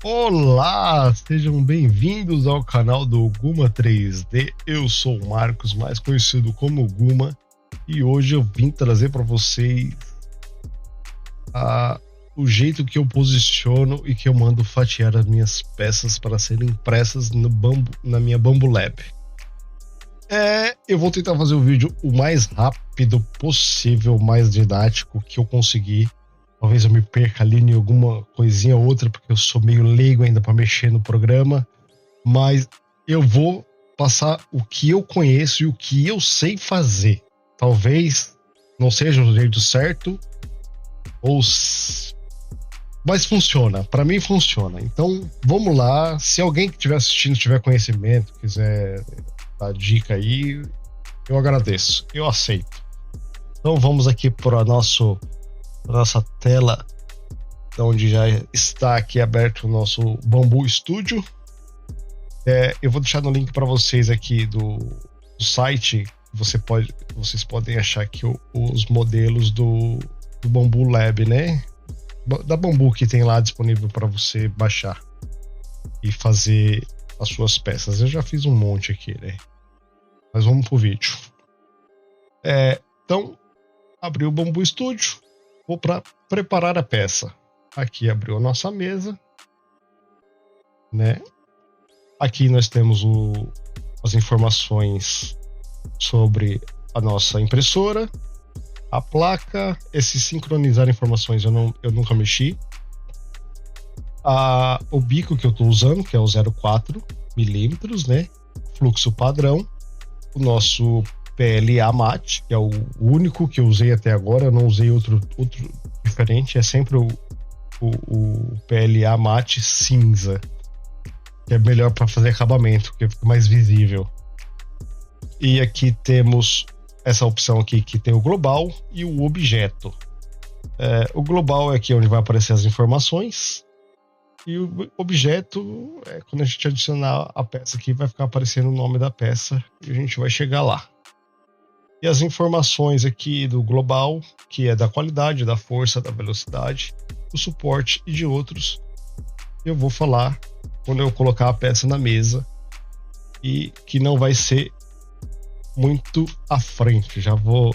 Olá, sejam bem-vindos ao canal do Guma 3D. Eu sou o Marcos, mais conhecido como Guma, e hoje eu vim trazer para vocês o jeito que eu posiciono e que eu mando fatiar as minhas peças para serem impressas na minha Bambu Lab. Eu vou tentar fazer o vídeo o mais rápido possível, mais didático que eu conseguir. Talvez eu me perca ali em alguma coisinha ou outra, porque eu sou meio leigo ainda para mexer no programa, mas eu vou passar o que eu conheço e o que eu sei fazer. Talvez não seja o jeito certo, mas funciona. Para mim funciona. Então vamos lá. Se alguém que estiver assistindo tiver conhecimento, quiser dar dica aí, eu agradeço. Eu aceito. Então vamos aqui para nossa tela, onde já está aqui aberto o nosso Bambu Studio. Eu vou deixar no link para vocês aqui do site. Vocês podem achar aqui os modelos do Bambu Lab, né? Da Bambu, que tem lá disponível para você baixar e fazer as suas peças. Eu já fiz um monte aqui, né? Mas vamos pro vídeo. Então, abri o Bambu Studio. Vou para preparar a peça. Aqui abriu a nossa mesa, né? Aqui nós temos as informações sobre a nossa impressora, a placa, esse sincronizar informações eu nunca mexi. O bico que eu estou usando, que é o 0,4 milímetros, né? Fluxo padrão. O nosso PLA mate, que é o único que eu usei até agora. Eu não usei outro diferente, é sempre o PLA mate cinza, que é melhor para fazer acabamento, porque fica mais visível. E aqui temos essa opção aqui que tem o global e o objeto. O global é aqui onde vai aparecer as informações, e o objeto é quando a gente adicionar a peça aqui, vai ficar aparecendo o nome da peça e a gente vai chegar lá. E as informações aqui do global, que é da qualidade, da força, da velocidade, do suporte e de outros, eu vou falar quando eu colocar a peça na mesa, e que não vai ser muito à frente. Já vou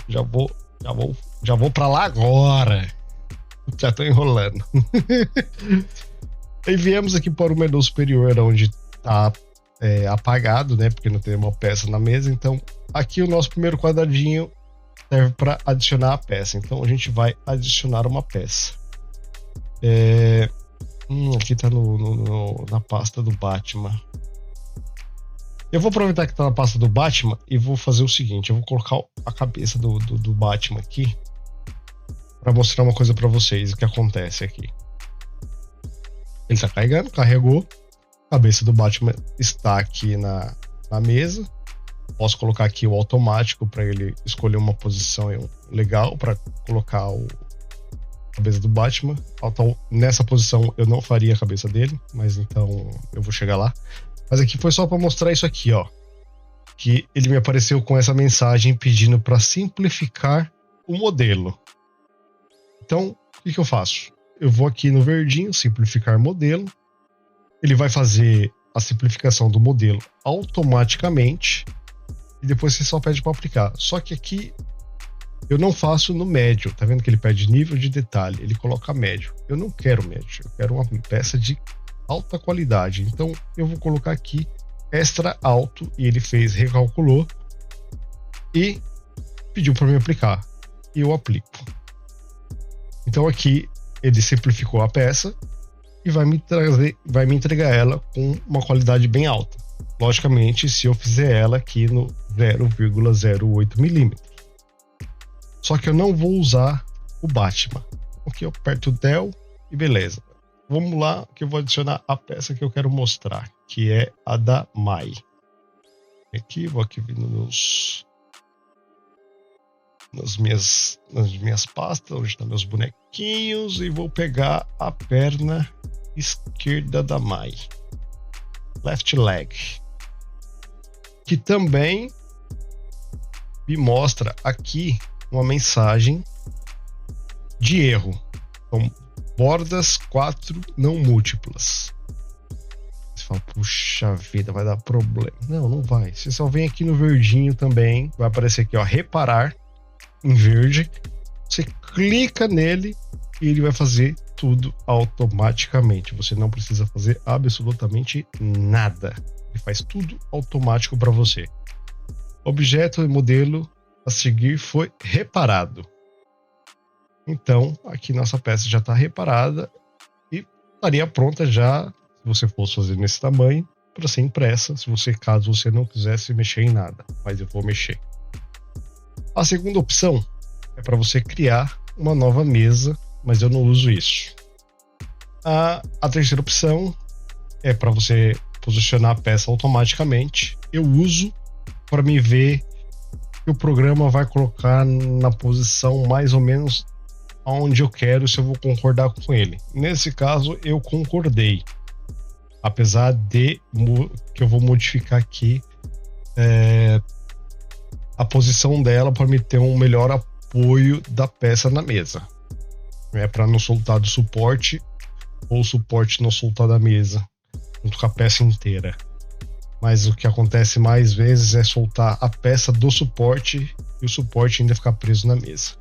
para lá agora. Já tô enrolando. E viemos aqui para o menu superior, onde está apagado, né? Porque não tem uma peça na mesa. Então, aqui o nosso primeiro quadradinho serve para adicionar a peça. Então, a gente vai adicionar uma peça. Aqui está na pasta do Batman. Eu vou aproveitar que está na pasta do Batman e vou fazer o seguinte: eu vou colocar a cabeça do Batman aqui para mostrar uma coisa para vocês, o que acontece aqui. Ele está carregando, carregou. A cabeça do Batman está aqui na mesa. Posso colocar aqui o automático para ele escolher uma posição legal para colocar a cabeça do Batman. Então, nessa posição eu não faria a cabeça dele, mas então eu vou chegar lá. Mas aqui foi só para mostrar isso aqui, ó, que ele me apareceu com essa mensagem pedindo para simplificar o modelo. Então, o que eu faço? Eu vou aqui no verdinho, simplificar modelo. Ele vai fazer a simplificação do modelo automaticamente e depois você só pede para aplicar. Só que aqui eu não faço no médio. Tá vendo que ele pede nível de detalhe? Ele coloca médio. Eu não quero médio, eu quero uma peça de alta qualidade. Então eu vou colocar aqui extra alto, e ele recalculou e pediu para me aplicar. E eu aplico. Então aqui ele simplificou a peça e vai me entregar ela com uma qualidade bem alta. Logicamente, se eu fizer ela aqui no 0,08 milímetros. Só que eu não vou usar o Batman. Aqui eu aperto o Del e beleza. Vamos lá, que eu vou adicionar a peça que eu quero mostrar, que é a da Mai. Aqui, vou aqui nas minhas pastas, onde estão meus bonequinhos, e vou pegar a perna esquerda da Mai. Left leg. Que também me mostra aqui uma mensagem de erro. Então, bordas 4 não múltiplas. fala, puxa vida, vai dar problema. Não, não vai. Você só vem aqui no verdinho também, vai aparecer aqui, ó, reparar em verde. Você clica nele e ele vai fazer tudo automaticamente. Você não precisa fazer absolutamente nada. Ele faz tudo automático para você. Objeto e modelo a seguir foi reparado. Então, aqui nossa peça já está reparada e estaria pronta já, se você fosse fazer nesse tamanho, para ser impressa, caso você não quisesse mexer em nada. Mas eu vou mexer. A segunda opção é para você criar uma nova mesa, mas eu não uso isso. A terceira opção é para você posicionar a peça automaticamente. Eu uso para me ver que o programa vai colocar na posição mais ou menos onde eu quero, se eu vou concordar com ele. Nesse caso, eu concordei. Apesar de que eu vou modificar aqui a posição dela para me ter um melhor apoio da peça na mesa. Para não soltar do suporte ou o suporte não soltar da mesa junto com a peça inteira. Mas o que acontece mais vezes é soltar a peça do suporte e o suporte ainda ficar preso na mesa.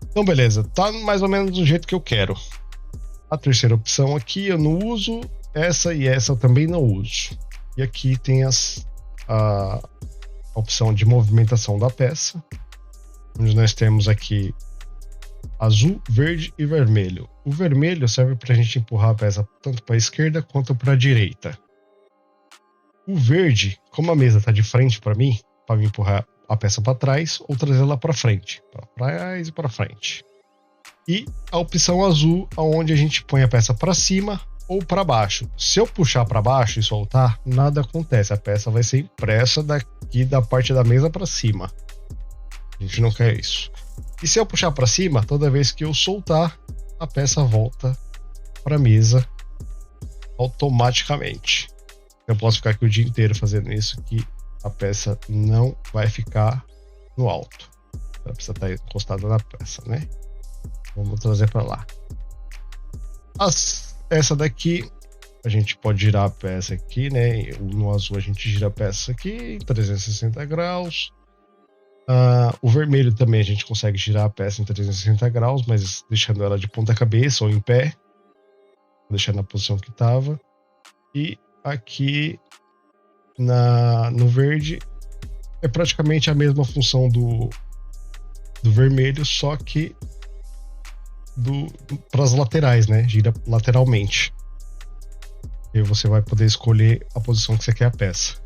Então beleza, tá mais ou menos do jeito que eu quero. A terceira opção aqui eu não uso, essa e essa eu também não uso. E aqui tem a opção de movimentação da peça, onde nós temos aqui azul, verde e vermelho. O vermelho serve para a gente empurrar a peça tanto para a esquerda quanto para a direita. O verde, como a mesa está de frente para mim empurrar a peça para trás ou trazê-la para frente, para trás e para frente. E a opção azul, onde a gente põe a peça para cima ou para baixo. Se eu puxar para baixo e soltar, nada acontece. A peça vai ser impressa daqui da parte da mesa para cima. A gente não quer isso. E se eu puxar para cima, toda vez que eu soltar, a peça volta para a mesa automaticamente. Eu posso ficar aqui o dia inteiro fazendo isso, que a peça não vai ficar no alto. Ela precisa estar encostada na peça, né? Vamos trazer para lá. Essa daqui, a gente pode girar a peça aqui, né? No azul a gente gira a peça aqui em 360 graus. O vermelho também a gente consegue girar a peça em 360 graus, mas deixando ela de ponta cabeça ou em pé. Deixando na posição que estava. E aqui no verde é praticamente a mesma função do vermelho, só que para as laterais, né? Gira lateralmente. E você vai poder escolher a posição que você quer a peça.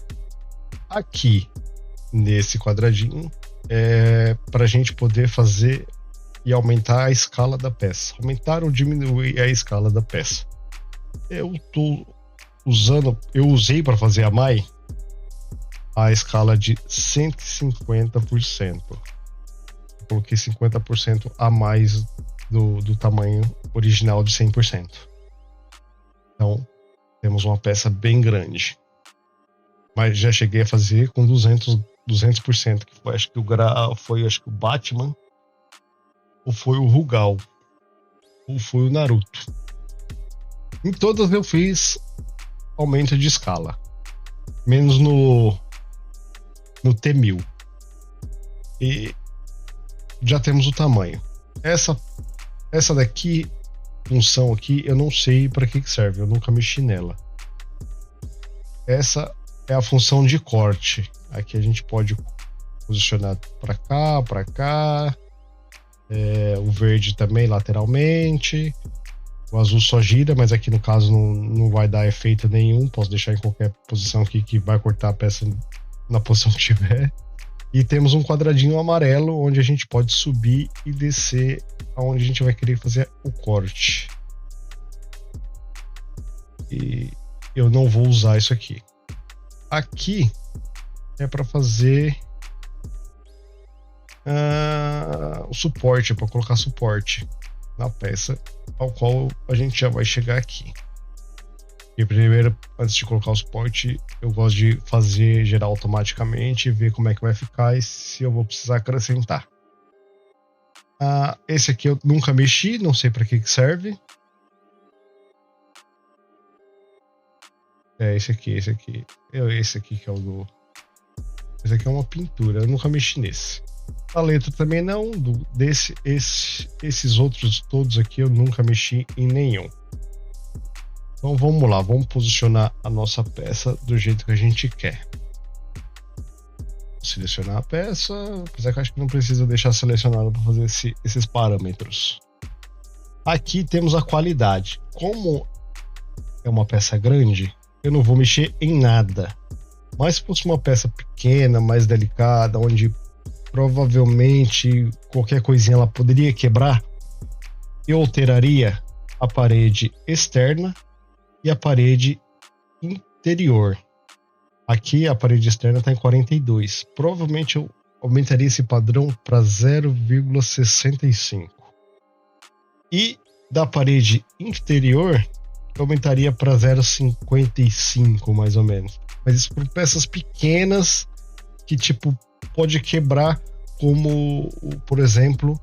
Aqui, nesse quadradinho, é para a gente poder fazer e aumentar a escala da peça. Aumentar ou diminuir a escala da peça. Eu usei para fazer a MAI a escala de 150%. Eu coloquei 50% a mais do tamanho original de 100%. Então, temos uma peça bem grande. Mas já cheguei a fazer com 200%, que foi, acho que o Batman, ou foi o Rugal, ou foi o Naruto. Em todas eu fiz aumento de escala, menos no T1000. E já temos o tamanho. Essa daqui, função aqui, eu não sei para que serve, eu nunca mexi nela. Essa é a função de corte. Aqui a gente pode posicionar para cá, o verde também lateralmente. O azul só gira, mas aqui no caso não vai dar efeito nenhum. Posso deixar em qualquer posição aqui que vai cortar a peça na posição que tiver. E temos um quadradinho amarelo onde a gente pode subir e descer aonde a gente vai querer fazer o corte. E eu não vou usar isso aqui. Aqui é para fazer o suporte, para colocar suporte na peça, ao qual a gente já vai chegar aqui. E primeiro, antes de colocar o suporte, eu gosto de gerar automaticamente, ver como é que vai ficar e se eu vou precisar acrescentar. Esse aqui eu nunca mexi, não sei para que serve. É esse aqui. Esse aqui que é o do... Esse aqui é uma pintura, eu nunca mexi nesse. A letra também não, esses outros todos aqui eu nunca mexi em nenhum. Então vamos lá, vamos posicionar a nossa peça do jeito que a gente quer. Selecionar a peça, apesar que eu acho que não precisa deixar selecionado para fazer esses parâmetros. Aqui temos a qualidade. Como é uma peça grande, eu não vou mexer em nada. Mas se fosse uma peça pequena, mais delicada, onde provavelmente qualquer coisinha ela poderia quebrar, eu alteraria a parede externa e a parede interior. Aqui a parede externa está em 42. Provavelmente eu aumentaria esse padrão para 0,65. E da parede interior eu aumentaria para 0,55 mais ou menos. Mas isso por peças pequenas que tipo pode quebrar, como por exemplo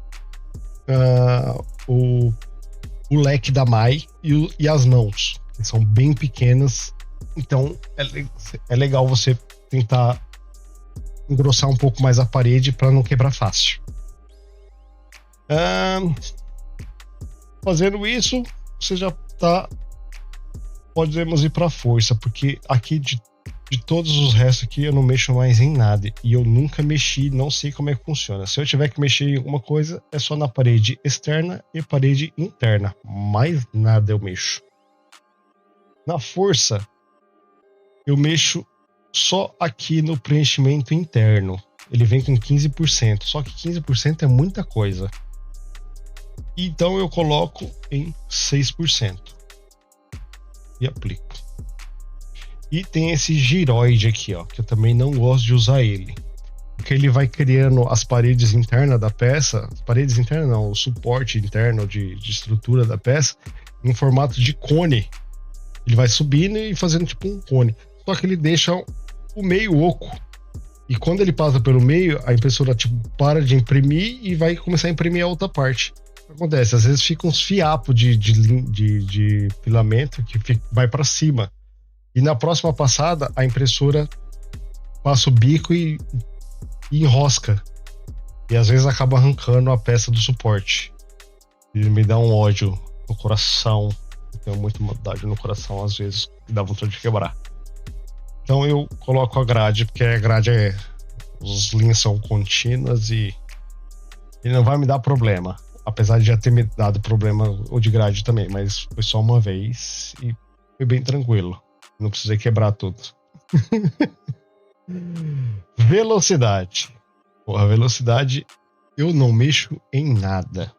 o leque da Mai e as mãos, que são bem pequenas. Então é legal você tentar engrossar um pouco mais a parede para não quebrar fácil. Fazendo isso, você já tá. Podemos ir para força, porque aqui de todos os restos aqui eu não mexo mais em nada e eu nunca mexi, não sei como é que funciona. Se eu tiver que mexer em alguma coisa, é só na parede externa e parede interna, mais nada eu mexo. Na força, eu mexo só aqui no preenchimento interno. Ele vem com 15%, só que 15% é muita coisa. Então eu coloco em 6% e aplico. E tem esse giroide aqui, ó, que eu também não gosto de usar ele, porque ele vai criando as paredes internas da peça, as paredes internas não, o suporte interno de estrutura da peça, em formato de cone. Ele vai subindo e fazendo tipo um cone, só que ele deixa o meio oco. E quando ele passa pelo meio, a impressora tipo para de imprimir e vai começar a imprimir a outra parte. O que acontece? Às vezes fica uns fiapos de filamento que vai para cima. E na próxima passada, a impressora passa o bico e enrosca. E às vezes acaba arrancando a peça do suporte. Ele me dá um ódio no coração. Eu tenho muita maldade no coração, às vezes, e dá vontade de quebrar. Então eu coloco a grade, porque a grade as linhas são contínuas e não vai me dar problema. Apesar de já ter me dado problema o de grade também, mas foi só uma vez e foi bem tranquilo. Não precisei quebrar tudo. Velocidade. Porra, velocidade eu não mexo em nada.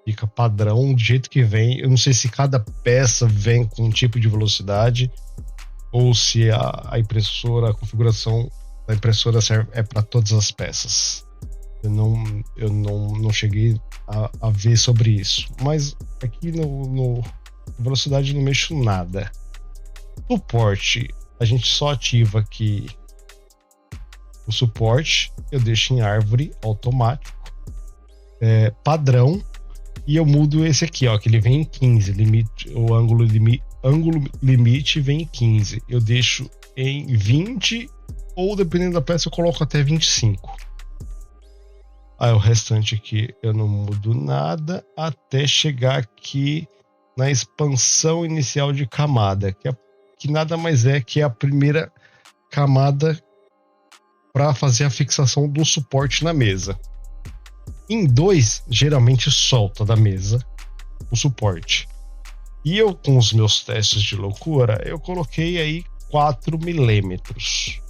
Fica padrão do jeito que vem. Eu não sei se cada peça vem com um tipo de velocidade ou se a impressora, a configuração da impressora serve para todas as peças. Eu não cheguei a ver sobre isso. Mas aqui no velocidade eu não mexo nada. Suporte, a gente só ativa aqui o suporte, eu deixo em árvore automático, padrão, e eu mudo esse aqui, ó, que ele vem em 15, limite, o ângulo limite vem em 15, eu deixo em 20 ou dependendo da peça eu coloco até 25. Aí o restante aqui eu não mudo nada até chegar aqui na expansão inicial de camada, que nada mais é que a primeira camada para fazer a fixação do suporte na mesa. Em 2, geralmente solta da mesa o suporte. E eu, com os meus testes de loucura, eu coloquei aí 4 milímetros.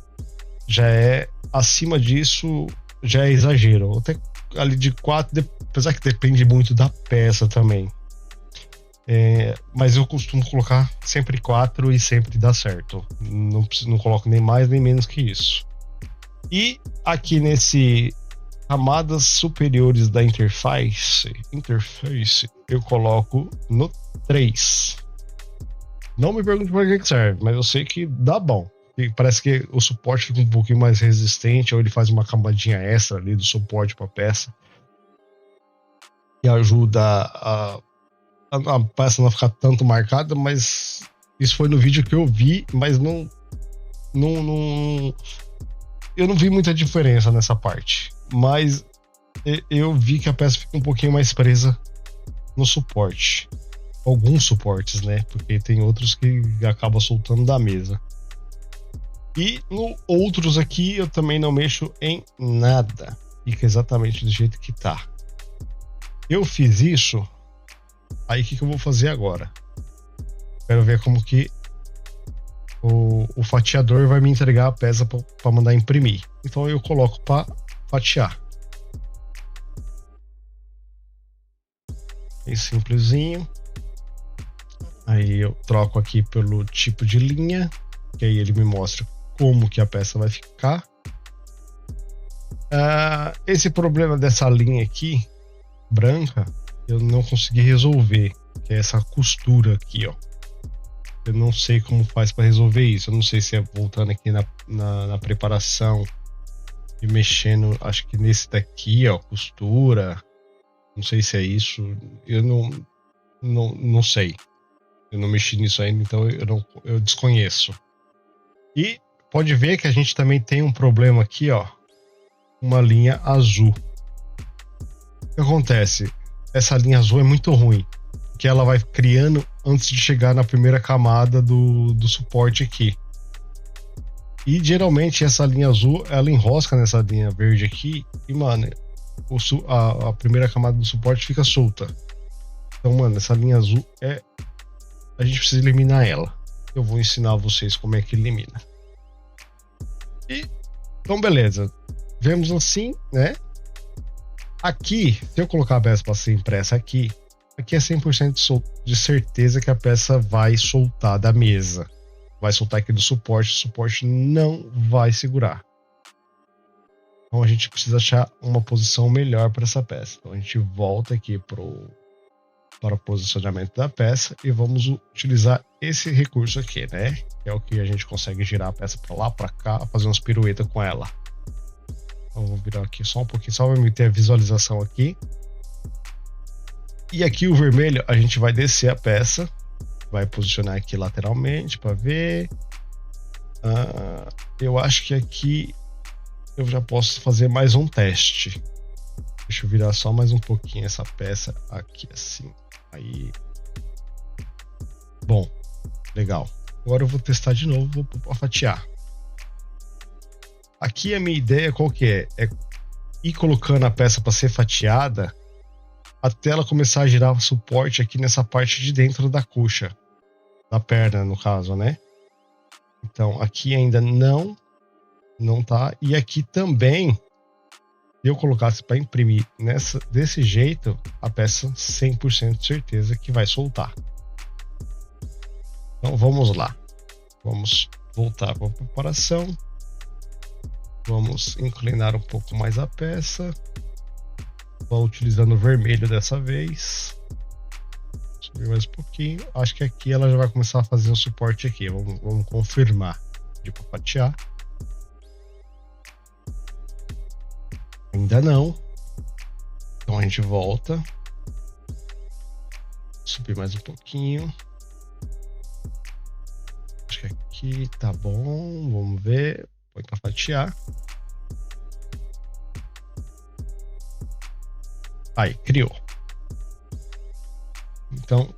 Já é, acima disso, já é exagero. Até ali de 4, apesar que depende muito da peça também. Mas eu costumo colocar sempre 4 e sempre dá certo. Não coloco nem mais nem menos que isso. E aqui nesse camadas superiores da interface, eu coloco no 3. Não me pergunte para que serve, mas eu sei que dá bom. E parece que o suporte fica um pouquinho mais resistente, ou ele faz uma camadinha extra ali do suporte para a peça, que ajuda a peça não ficar tanto marcada, mas Isso foi no vídeo que eu vi, mas eu não vi muita diferença nessa parte. Mas eu vi que a peça fica um pouquinho mais presa no suporte. Alguns suportes, né? Porque tem outros que acabam soltando da mesa. E no outros aqui eu também não mexo em nada. Fica exatamente do jeito que tá. Eu fiz isso. Aí o que eu vou fazer agora? Quero ver como que o fatiador vai me entregar a peça para mandar imprimir. Então eu coloco para fatiar. Bem simplesinho. Aí eu troco aqui pelo tipo de linha, que aí ele me mostra como que a peça vai ficar. Esse problema dessa linha aqui, branca, eu não consegui resolver, que é essa costura aqui, ó. Eu não sei como faz para resolver isso. Eu não sei se é voltando aqui na preparação e mexendo, acho que nesse daqui, ó, costura. Não sei se é isso. Eu não sei. Eu não mexi nisso ainda, então eu desconheço. E pode ver que a gente também tem um problema aqui, ó. Uma linha azul. O que acontece? Essa linha azul é muito ruim, que ela vai criando antes de chegar na primeira camada do suporte aqui. E geralmente essa linha azul, ela enrosca nessa linha verde aqui e, mano, a primeira camada do suporte fica solta. Então, mano, essa linha azul a gente precisa eliminar ela. Eu vou ensinar vocês como é que elimina. Então, beleza. Vemos assim, né? Aqui, se eu colocar a peça para ser impressa aqui é 100% de certeza que a peça vai soltar da mesa. Vai soltar aqui do suporte, o suporte não vai segurar. Então a gente precisa achar uma posição melhor para essa peça. Então a gente volta aqui para o posicionamento da peça e vamos utilizar esse recurso aqui, né? Que é o que a gente consegue girar a peça para lá, para cá, fazer umas piruetas com ela. Então vou virar aqui só um pouquinho, só para ter a visualização aqui. E aqui o vermelho, a gente vai descer a peça, vai posicionar aqui lateralmente para ver. Eu acho que aqui eu já posso fazer mais um teste. Deixa eu virar só mais um pouquinho essa peça aqui assim. Aí. Bom, legal. Agora eu vou testar de novo, vou para fatiar. Aqui a minha ideia qual que é? É ir colocando a peça para ser fatiada até ela começar a girar suporte aqui nessa parte de dentro da coxa, da perna no caso, né? Então aqui ainda não tá, e aqui também, se eu colocasse para imprimir desse jeito, a peça 100% de certeza que vai soltar. Então vamos lá, vamos voltar para a preparação, vamos inclinar um pouco mais a peça. Vou utilizando o vermelho dessa vez. Subir mais um pouquinho. Acho que aqui ela já vai começar a fazer o suporte aqui. Vamos confirmar de fatiar. Ainda não. Então a gente volta. Subir mais um pouquinho. Acho que aqui tá bom. Vamos ver. Põe para fatiar. Aí, criou. Então,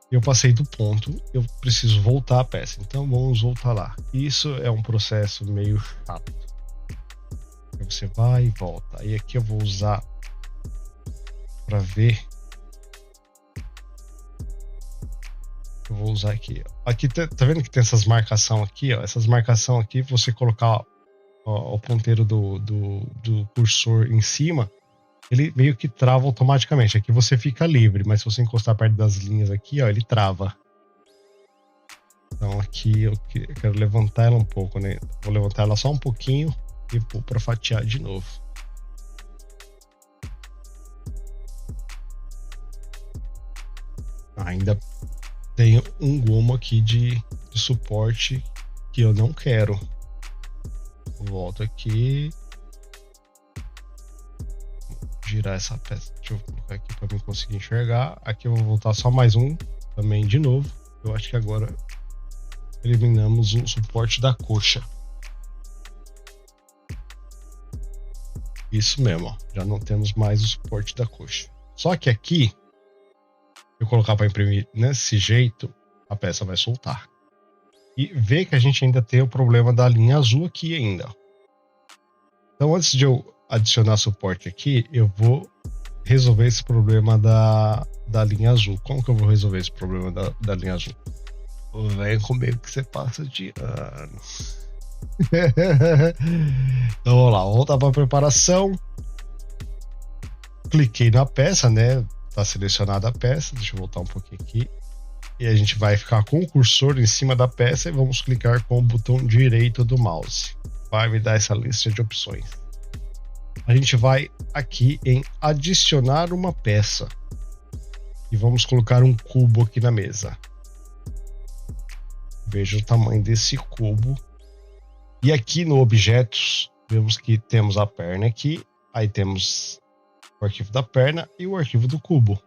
eu passei do ponto, eu preciso voltar a peça. Então, vamos voltar lá. Isso é um processo meio chato. Você vai e volta. Aí aqui eu vou usar para ver. Eu vou usar aqui. Aqui tá vendo que tem essas marcação aqui, ó? Essas marcação aqui, você colocar o ponteiro do cursor em cima, ele meio que trava automaticamente. Aqui você fica livre, mas se você encostar perto das linhas aqui, ó, ele trava. Então aqui eu quero levantar ela um pouco, né? Vou levantar ela só um pouquinho e vou para fatiar de novo. Ainda tenho um gomo aqui de suporte que eu não quero. Volto aqui. Girar essa peça. Deixa eu colocar aqui para eu conseguir enxergar. Aqui eu vou voltar só mais um também de novo. Eu acho que agora eliminamos o suporte da coxa. Isso mesmo, ó. Já não temos mais o suporte da coxa. Só que aqui, se eu colocar para imprimir desse jeito, a peça vai soltar. E vê que a gente ainda tem o problema da linha azul aqui ainda. Então, antes de eu adicionar suporte aqui, eu vou resolver esse problema da linha azul. Como que eu vou resolver esse problema da linha azul? Vem comigo que você passa de ano. Então vamos lá, vou voltar para a preparação. Cliquei na peça, né? Tá selecionada a peça. Deixa eu voltar um pouquinho aqui. E a gente vai ficar com o cursor em cima da peça e vamos clicar com o botão direito do mouse. Vai me dar essa lista de opções. A gente vai aqui em adicionar uma peça. E vamos colocar um cubo aqui na mesa. Veja o tamanho desse cubo. E aqui no objetos, vemos que temos a perna aqui. Aí temos o arquivo da perna e o arquivo do cubo.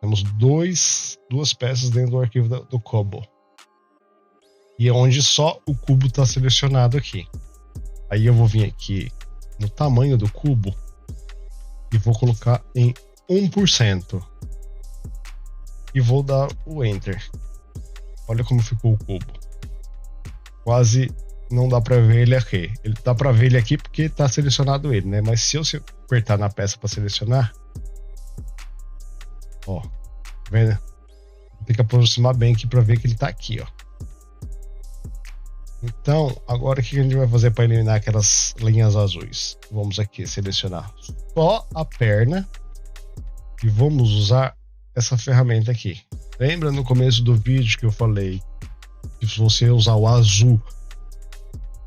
Temos duas peças dentro do arquivo do cubo. E é onde só o cubo está selecionado aqui. Aí eu vou vir aqui no tamanho do cubo e vou colocar em 1%. E vou dar o Enter. Olha como ficou o cubo. Quase não dá para ver ele aqui. Ele dá para ver ele aqui porque está selecionado ele, né? Mas se eu apertar na peça para selecionar, ó, vendo? Tem que aproximar bem aqui para ver que ele está aqui, ó. Então, agora o que a gente vai fazer para eliminar aquelas linhas azuis? Vamos aqui selecionar só a perna e vamos usar essa ferramenta aqui. Lembra no começo do vídeo que eu falei que se você usar o azul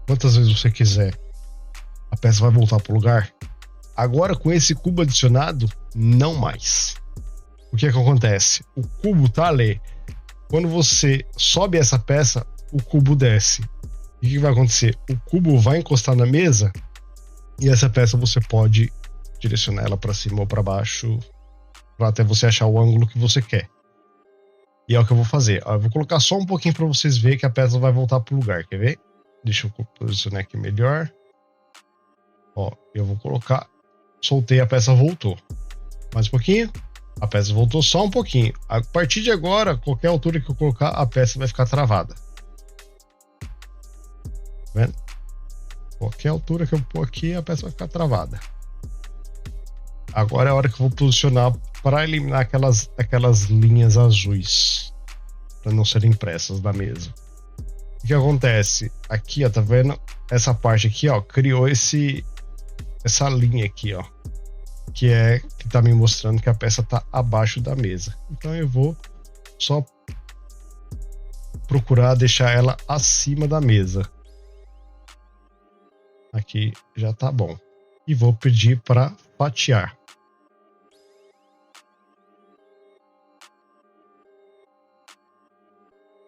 quantas vezes você quiser, a peça vai voltar para o lugar? Agora com esse cubo adicionado, não mais. O que é que acontece? O cubo tá ali. Quando você sobe essa peça, o cubo desce. E o que vai acontecer? O cubo vai encostar na mesa e essa peça você pode direcionar ela para cima ou para baixo, para até você achar o ângulo que você quer. E é o que eu vou fazer. Eu vou colocar só um pouquinho para vocês verem que a peça vai voltar para o lugar. Quer ver? Deixa eu posicionar aqui melhor. Ó, eu vou colocar. Soltei, a peça voltou. Mais um pouquinho. A peça voltou só um pouquinho. A partir de agora, qualquer altura que eu colocar, a peça vai ficar travada. Tá vendo? Qualquer altura que eu pôr aqui, a peça vai ficar travada. Agora é a hora que eu vou posicionar para eliminar aquelas linhas azuis, para não serem impressas na mesa. O que acontece? Aqui, ó, tá vendo? Essa parte aqui, ó, criou essa linha aqui, ó, que tá me mostrando que a peça tá abaixo da mesa. Então eu vou só procurar deixar ela acima da mesa. Aqui já tá bom. E vou pedir para fatiar.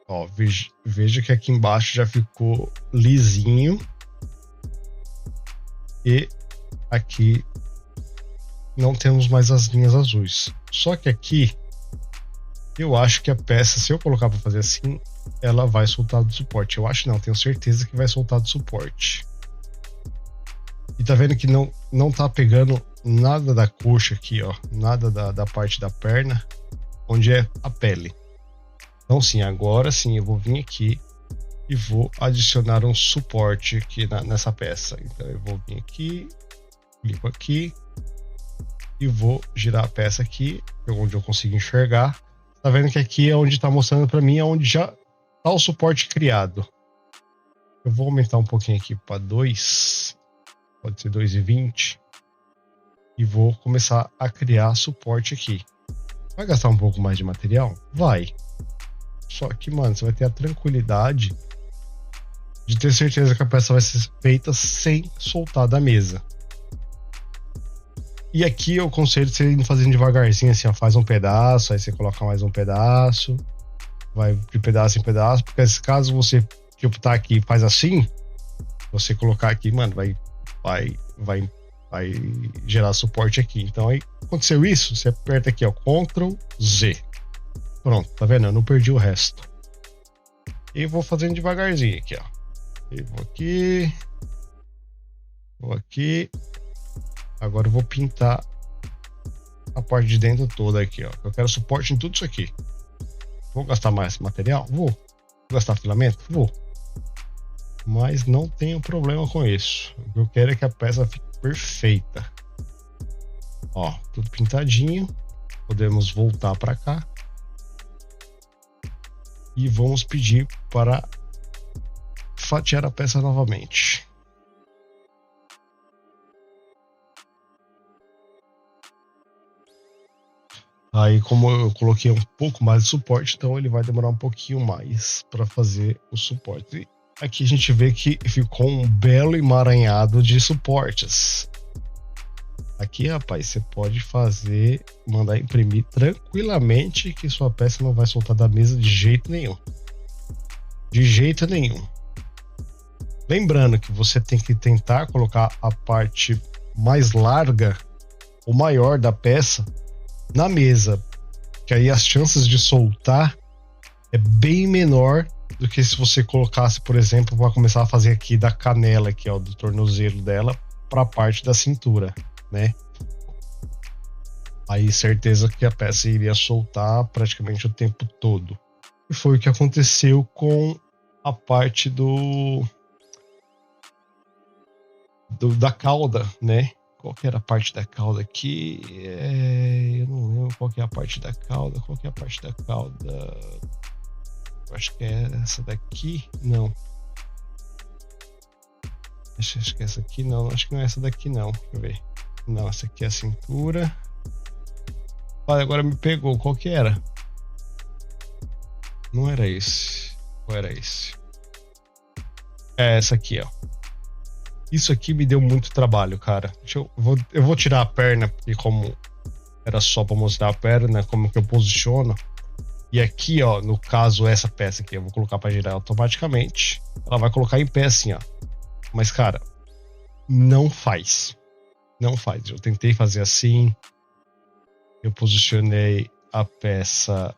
Ó, veja que aqui embaixo já ficou lisinho. E aqui não temos mais as linhas azuis. Só que aqui eu acho que a peça, se eu colocar para fazer assim, ela vai soltar do suporte. Eu acho não, tenho certeza que vai soltar do suporte. E tá vendo que não tá pegando nada da coxa aqui, ó. Nada da parte da perna, onde é a pele. Então sim, agora sim eu vou vir aqui e vou adicionar um suporte aqui nessa peça. Então eu vou vir aqui, clico aqui e vou girar a peça aqui, onde eu consigo enxergar. Tá vendo que aqui é onde tá mostrando para mim, é onde já tá o suporte criado. Eu vou aumentar um pouquinho aqui para 2, pode ser 2,20, e vou começar a criar suporte aqui. Vai gastar um pouco mais de material? Vai. Só que, mano, você vai ter a tranquilidade de ter certeza que a peça vai ser feita sem soltar da mesa. E aqui eu aconselho você ir fazendo devagarzinho, assim, ó, faz um pedaço, aí você coloca mais um pedaço, vai de pedaço em pedaço, porque caso você, tipo, tá aqui e faz assim, você colocar aqui, mano, vai gerar suporte aqui. Então aí, aconteceu isso, você aperta aqui, ó, Ctrl Z. Pronto, tá vendo? Eu não perdi o resto. E vou fazendo devagarzinho aqui, ó. E vou aqui. Vou aqui. Agora eu vou pintar a parte de dentro toda aqui, ó. Eu quero suporte em tudo isso aqui. Vou gastar mais material? Vou. Vou gastar filamento? Vou. Mas não tenho problema com isso. O que eu quero é que a peça fique perfeita. Ó, tudo pintadinho. Podemos voltar para cá. E vamos pedir para fatiar a peça novamente. Aí, como eu coloquei um pouco mais de suporte, então ele vai demorar um pouquinho mais para fazer o suporte. E aqui a gente vê que ficou um belo emaranhado de suportes. Aqui, rapaz, você pode fazer, mandar imprimir tranquilamente que sua peça não vai soltar da mesa de jeito nenhum. De jeito nenhum. Lembrando que você tem que tentar colocar a parte mais larga ou maior da peça na mesa, que aí as chances de soltar é bem menor do que se você colocasse, por exemplo, para começar a fazer aqui da canela aqui, ó, do tornozelo dela para a parte da cintura, né? Aí certeza que a peça iria soltar praticamente o tempo todo. E foi o que aconteceu com a parte da cauda, né? Qual que era a parte da cauda aqui? Eu não lembro qual que é a parte da cauda. Qual que é a parte da cauda? Eu acho que é essa daqui. Não. Acho que é essa aqui não. Acho que não é essa daqui não. Deixa eu ver. Não, essa aqui é a cintura. Olha, agora me pegou. Qual que era? Não era esse. Ou era esse? É essa aqui, ó. Isso aqui me deu muito trabalho, cara. Eu vou tirar a perna, porque como era só para mostrar a perna, como que eu posiciono. E aqui, ó, no caso, essa peça aqui, eu vou colocar para girar automaticamente. Ela vai colocar em pé assim, ó. Mas, cara, não faz. Não faz. Eu tentei fazer assim. Eu posicionei a peça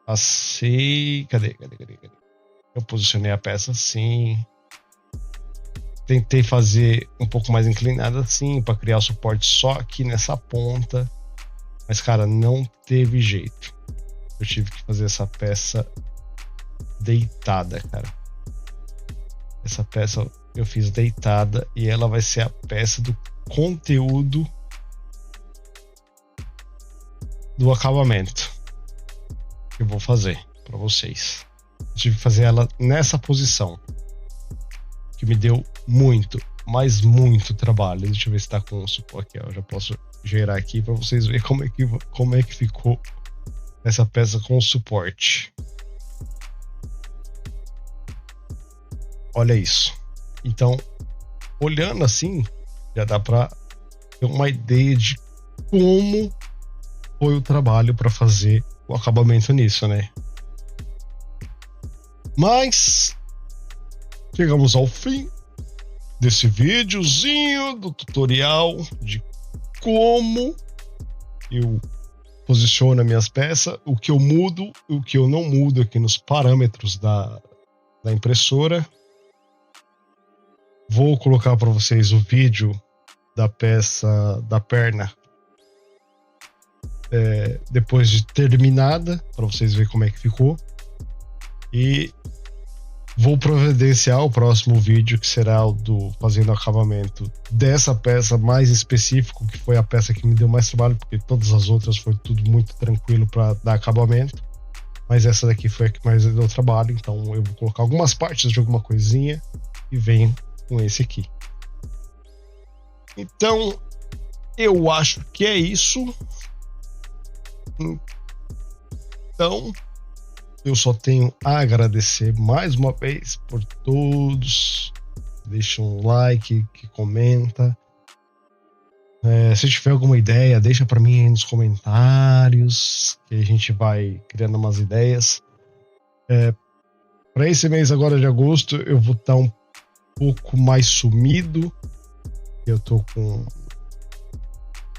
assim. Cadê? Eu posicionei a peça assim. Tentei fazer um pouco mais inclinada assim, para criar o suporte só aqui nessa ponta. Mas, cara, não teve jeito. Eu tive que fazer essa peça deitada, cara. Essa peça eu fiz deitada e ela vai ser a peça do conteúdo do acabamento que eu vou fazer para vocês. Eu tive que fazer ela nessa posição, que me deu muito, mas muito trabalho. Deixa eu ver se tá com o suporte aqui, ó. Eu já posso gerar aqui para vocês verem como é que ficou essa peça com o suporte. Olha isso. Então, olhando assim, já dá para ter uma ideia de como foi o trabalho para fazer o acabamento nisso, né? Mas chegamos ao fim desse videozinho do tutorial de como eu posiciono as minhas peças, o que eu mudo e o que eu não mudo aqui nos parâmetros da impressora. Vou colocar para vocês o vídeo da peça da perna depois de terminada, para vocês verem como é que ficou. E vou providenciar o próximo vídeo, que será o do fazendo acabamento dessa peça mais específico, que foi a peça que me deu mais trabalho, porque todas as outras foi tudo muito tranquilo para dar acabamento. Mas essa daqui foi a que mais deu trabalho, então eu vou colocar algumas partes de alguma coisinha e venho com esse aqui. Então, eu acho que é isso. Então, eu só tenho a agradecer mais uma vez por todos. Deixa um like, que comenta. Se tiver alguma ideia, deixa para mim aí nos comentários, que a gente vai criando umas ideias. Para esse mês agora de agosto, eu vou estar um pouco mais sumido. Eu tô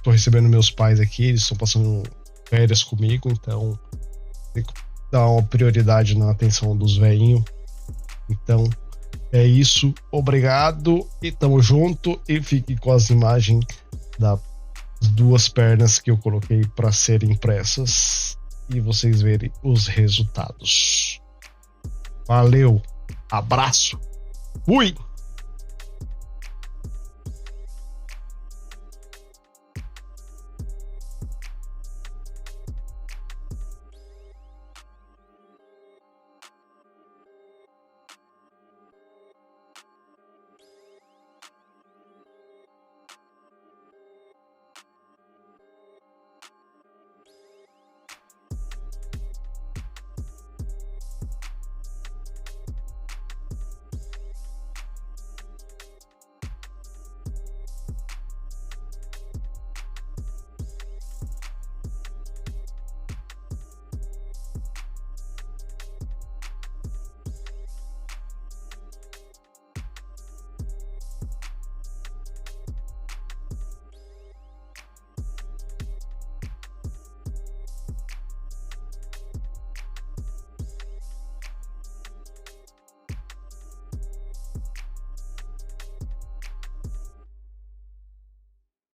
recebendo meus pais aqui, eles estão passando férias comigo, então dar uma prioridade na atenção dos velhinhos. Então é isso, obrigado e tamo junto, e fique com as imagens das duas pernas que eu coloquei para serem impressas e vocês verem os resultados. Valeu, abraço, fui!